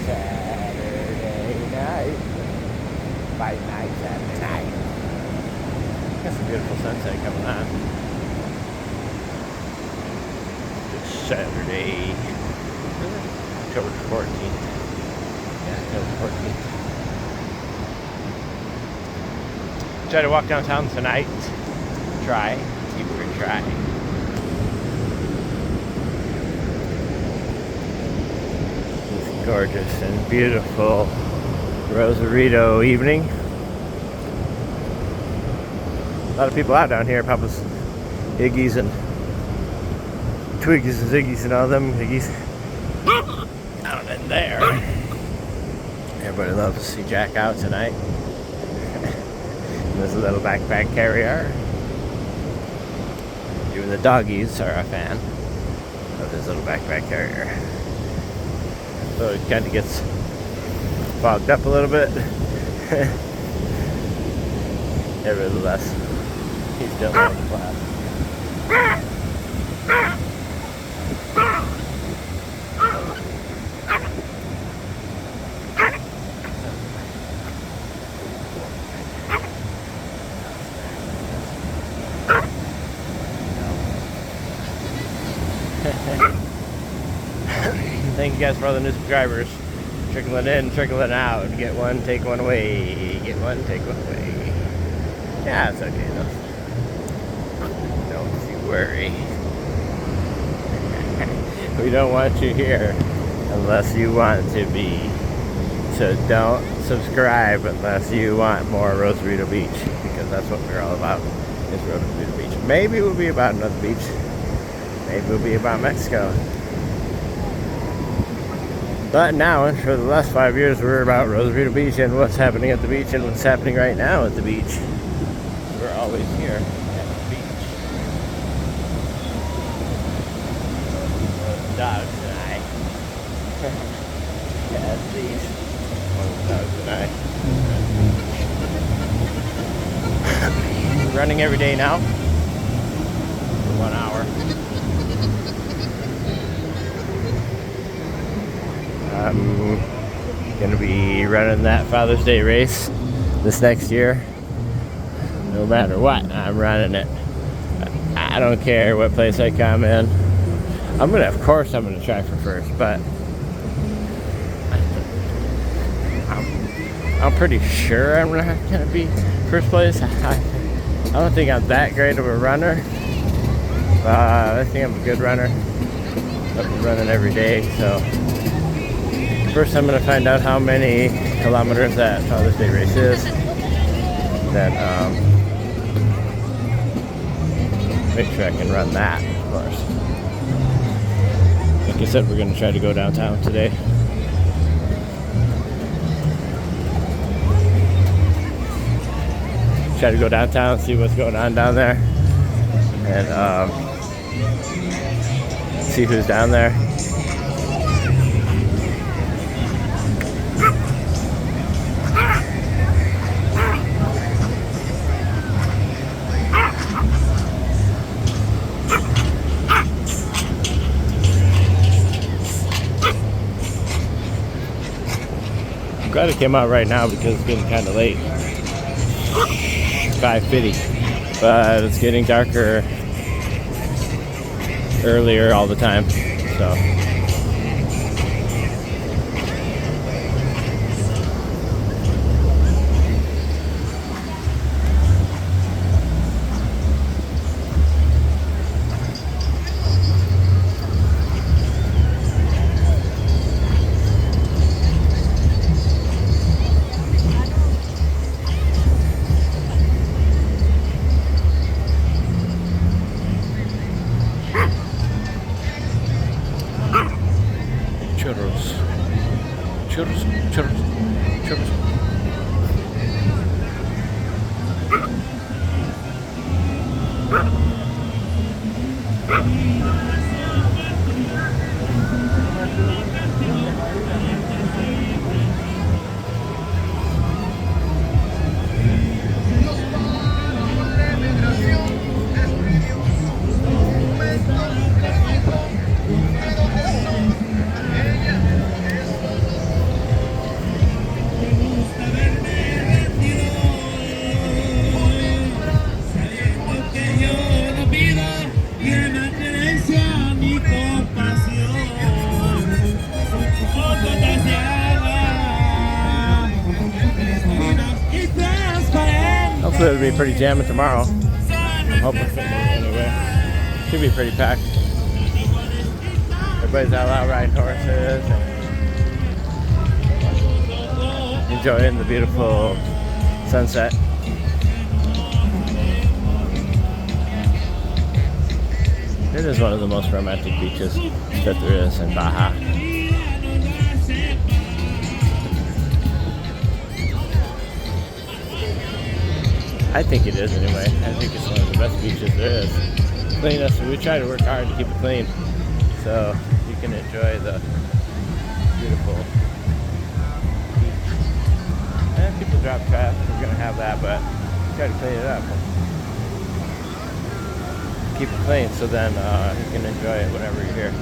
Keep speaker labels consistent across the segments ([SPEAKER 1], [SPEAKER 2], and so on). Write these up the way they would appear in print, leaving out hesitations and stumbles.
[SPEAKER 1] Saturday night. Fight night, Saturday night. Got some beautiful sunset coming on. It's Saturday, October 14th. Yeah, October 14th. Try to walk downtown tonight. Try. Keep it a try. This gorgeous and beautiful Rosarito evening. A lot of people out down here. Papa's Iggy's and Twiggies and Ziggies and all them Iggy's down in there. Everybody loves to see Jack out tonight. There's a little backpack carrier. Even the doggies are a fan of his little backpack carrier. So it kind of gets fogged up a little bit. Nevertheless, he's still in class. Thank you guys for all the new subscribers. Trickling in, trickling out. Get one, take one away. Get one, take one away. Yeah, it's okay though. Don't you worry. We don't want you here unless you want to be. So don't subscribe unless you want more Rosarito Beach, because that's what we're all about, is Rosarito Beach. Maybe we'll be about another beach. Maybe we'll be about Mexico. But now, and for the last 5 years, we're about Rosarito Beach and what's happening at the beach and what's happening right now at the beach. We're always here at the beach. The dogs and I. At least. The dogs and I. Running every day now. For 1 hour. I'm gonna be running that Father's Day race this next year. No matter what, I'm running it. I don't care what place I come in. Of course I'm gonna try for first, but I'm pretty sure I'm not gonna be first place. I don't think I'm that great of a runner. I think I'm a good runner. I'm running every day, so. First, I'm going to find out how many kilometers that Father's Day race is. Then, make sure I can run that, of course. Like I said, we're going to try to go downtown today. Try to go downtown, see what's going on down there. And, see who's down there. Glad it came out right now because it's getting kind of late. 5:50, but it's getting darker earlier all the time, so. Churros. Hopefully it'll be pretty jamming tomorrow. I'm hoping anyway. Should be pretty packed. Everybody's out riding horses and enjoying the beautiful sunset. It is one of the most romantic beaches that there is in Baja. I think it is anyway. I think it's one of the best beaches there is. Cleanest. We try to work hard to keep it clean so you can enjoy the beautiful beach. And people drop trash. We're gonna have that, but try to clean it up. Keep it clean so then you can enjoy it whenever you're here.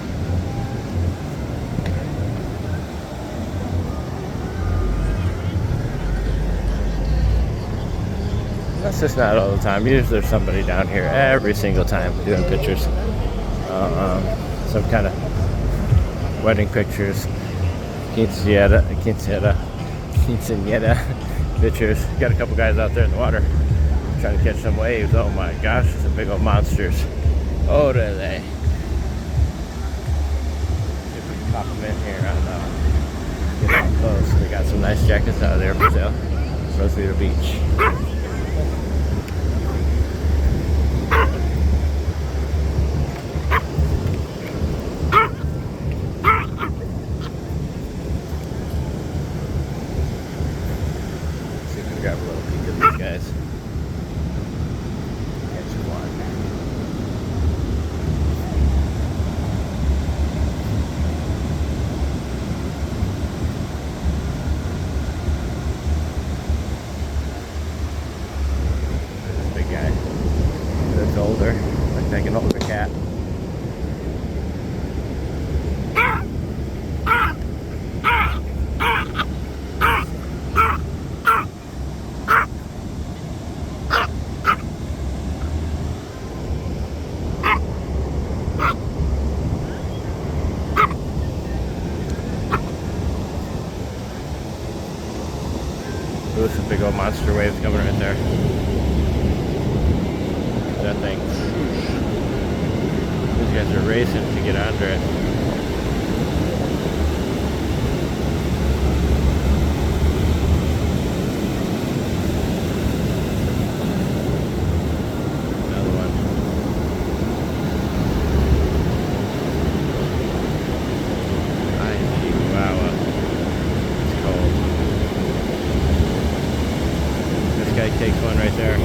[SPEAKER 1] That's just not all the time. Usually there's somebody down here every single time doing pictures. Some kind of wedding pictures, quinceañera pictures. Got a couple guys out there in the water trying to catch some waves. Oh my gosh, some big old monsters. Oh, do they? See if we can pop them in here and get them close. They got some nice jackets out there for sale. Rosarito Beach. Grab a little peek of these guys. Catch one. This big guy. That's older. Looks like an older cat. Ooh, some big old monster waves coming right there. That thing. These guys are racing to get under it. Another one. Wow. It's cold. This guy takes one right there.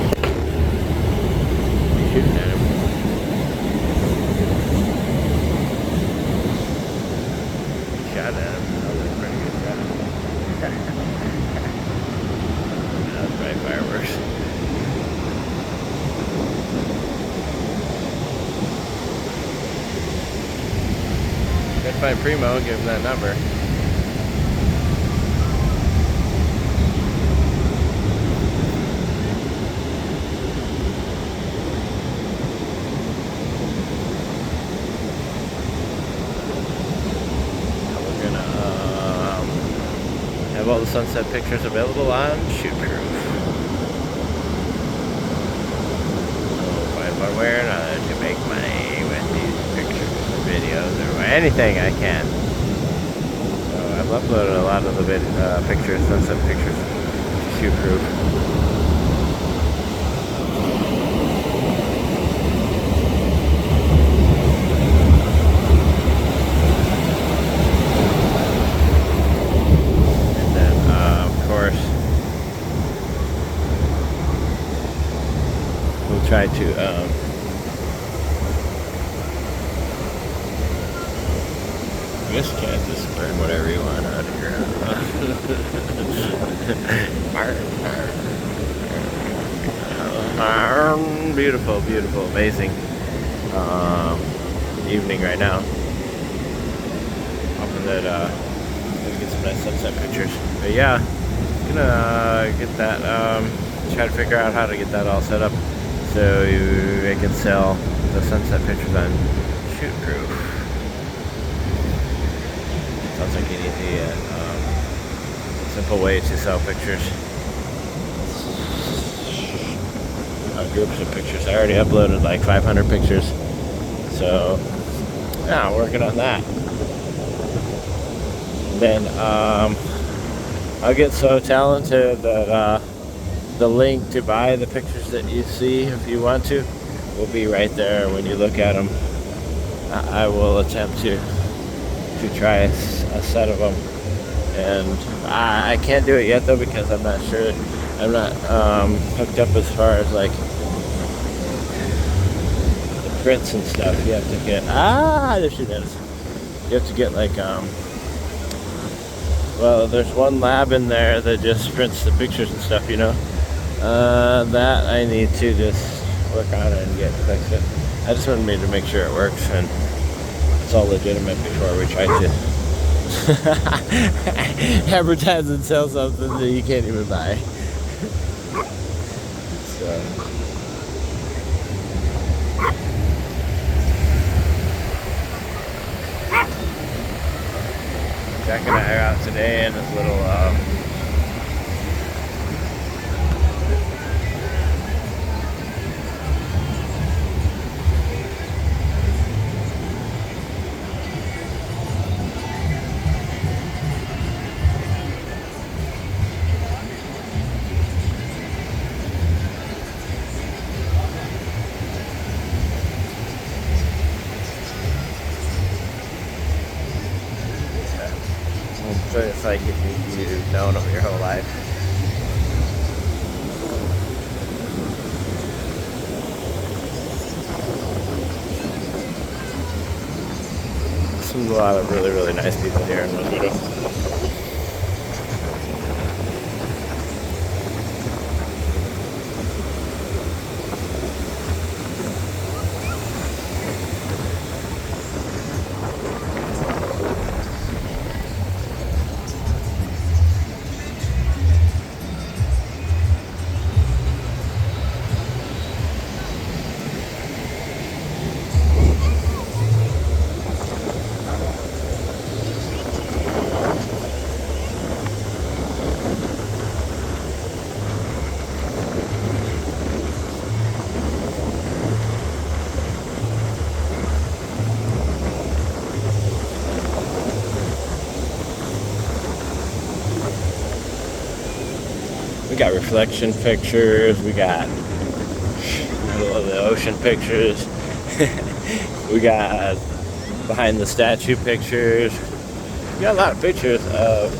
[SPEAKER 1] He's shooting at him. He shot at him. That was a pretty good shot. That was probably fireworks. Gotta find Primo and give him that number. Have all the sunset pictures available on Shoot Proof. Find one way or another to make money with these pictures, videos, or anything I can. So I've uploaded a lot of the pictures, sunset pictures, to Shoot Proof. Try to I guess you can't just burn whatever you want out here. Beautiful, beautiful, amazing evening right now. Hoping that we get some nice sunset pictures. But yeah, gonna get that try to figure out how to get that all set up so I can sell the sunset pictures on Shoot Proof. Sounds like an easy and simple way to sell pictures. groups of pictures. I already uploaded like 500 pictures. So, yeah, working on that. Then I'll get so talented that the link to buy the pictures that you see, if you want to, will be right there when you look at them. I will attempt to try a set of them, and I can't do it yet though because I'm not sure. I'm not hooked up as far as like the prints and stuff. You have to get there she is. You have to get like well, there's one lab in there that just prints the pictures and stuff, you know. That I need to just work on it and get fixed it. I just wanted me to make sure it works and it's all legitimate before we try to advertise and sell something that you can't even buy. So. Jack and I are out today in this little so it's like if you've known them your whole life. There's a lot of really, really nice people here in Rosarito. We got reflection pictures, we got middle of the ocean pictures, we got behind the statue pictures. We got a lot of pictures of,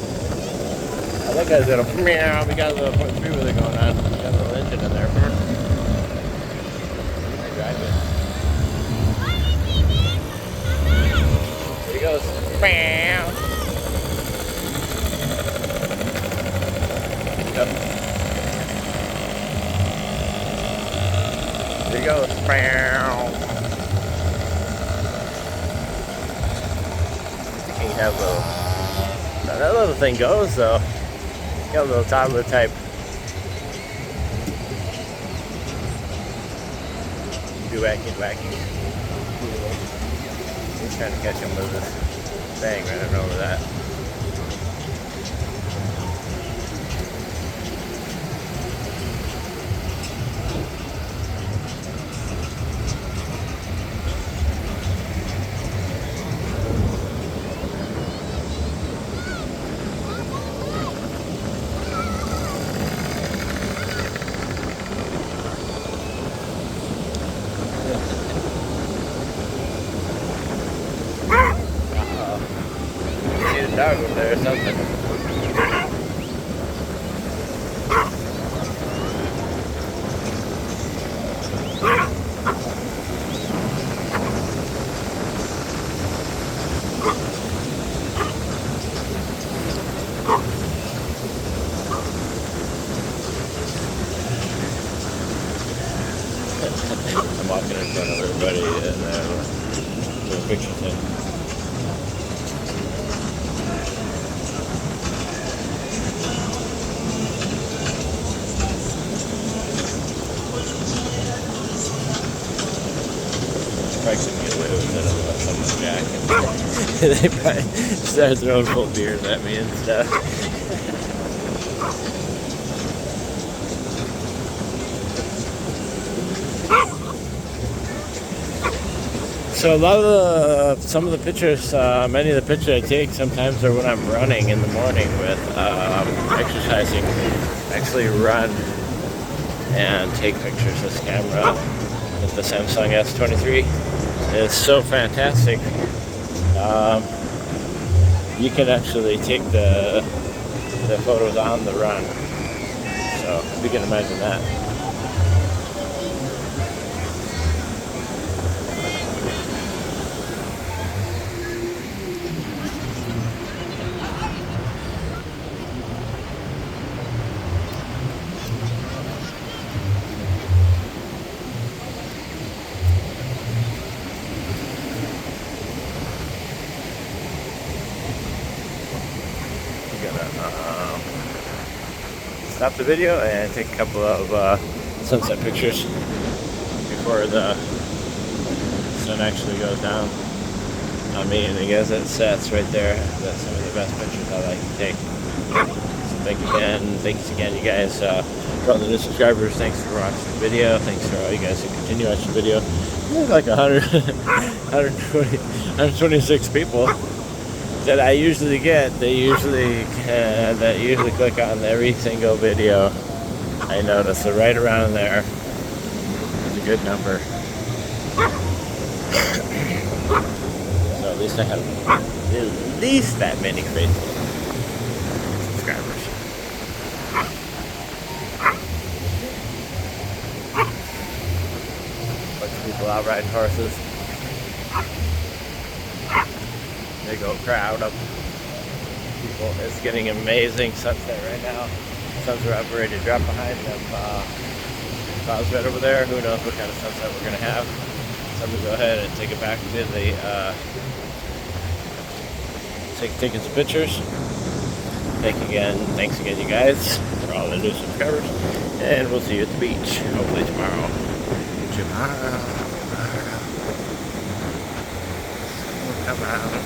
[SPEAKER 1] I think I got a meow, we got a little .3 with it going on. We got a little engine in there first. I drive it. There he goes. Meow. Yep. There he goes. You have a little, that little thing goes though. Got a little toddler type. Do wacky. He's trying to catch him with this thing right over that. Dog over there or something. I'm walking in front of everybody and doing a picture thing. Probably couldn't get away with it on someone's jacket. They probably started throwing full beers at me and stuff. So some of the pictures, many of the pictures I take sometimes are when I'm running in the morning with exercising. Actually run and take pictures. This camera with the Samsung S23 is so fantastic. You can actually take the photos on the run. So if you can imagine that. Stop the video and take a couple of sunset pictures before the sun actually goes down on me. And as it sets right there, that's some of the best pictures I like to take. So thanks again, you guys. For all the new subscribers, thanks for watching the video. Thanks for all you guys who continue watching the video. There's like 126 people that I usually get. That usually click on every single video. I notice so right around there is a good number. So at least I have at least that many faithful subscribers. Bunch of people out riding horses. Big old crowd of people. It's getting amazing sunset right now. Suns are up ready to drop behind them. Clouds right over there. Who knows what kind of sunset we're going to have. So I'm going to go ahead and take it back to the taking some pictures. Thanks again, you guys, for all the new subscribers. And we'll see you at the beach, hopefully tomorrow. Come on.